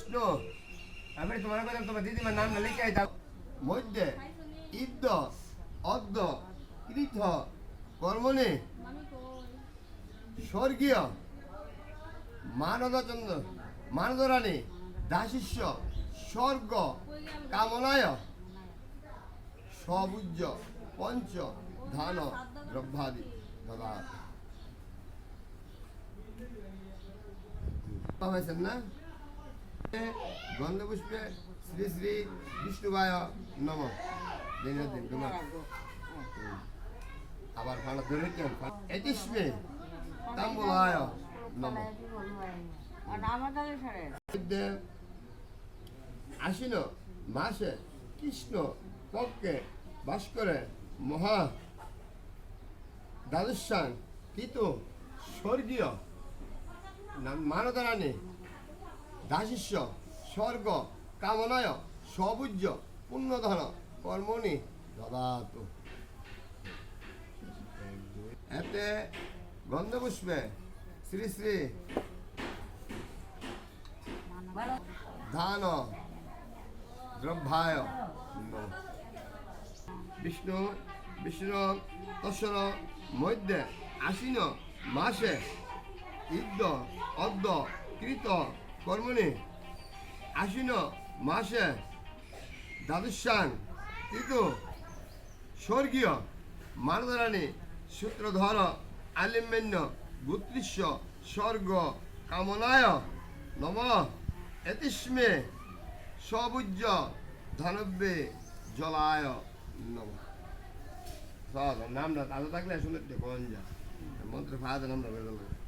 বিষ্ণু আমি তোমার কথা তোমার দিদিমার নাম লিখে দাও মধ্যে ইদ্য অদ্য কৃত কর্মণি স্বর্গীয় মানদচন্দ্র মানদরানী দাসিষ্য স্বর্গ কামনায় সবুজ পঞ্চ ধান দ্রব্যাদি দাদা পাইছেন না গন্ধপুষ্পে শ্রী শ্রী বিষ্ণুবায় নম দিনের দিন তোমার আবার ফানা ধরে এতিস্মে তাম্বুলায় নম আশ্বিন মাসে কৃষ্ণ পক্ষে বাস করে মহা দ্বাদশান কিন্তু স্বর্গীয় মানদারানী দাসিষ্য স্বর্গ কামনায় সবুজ পুণ্যধন কর্মণি দদাত এতে গন্ধপুষ্পে শ্রী শ্রী ধান দ্রব্যায় বিষ্ণু বিষ্ণু তস্বর মধ্যে আশ্বিন মাসে ইদ্য অদ্য কৃত কর্মণি আশ্বিন মাসে দ্বাদশান কিন্তু স্বর্গীয় মানদারানী সূত্রধর আলিম্যন্য গুত্রিষ্য স্বর্গ কামনায় নম এতিস্মে সবুজ ধনব্যে জলায় নম নামটা তাজা থাকলে শুনে কোন যা মন্ত্রে ফাঁদে নামটা বেরোলো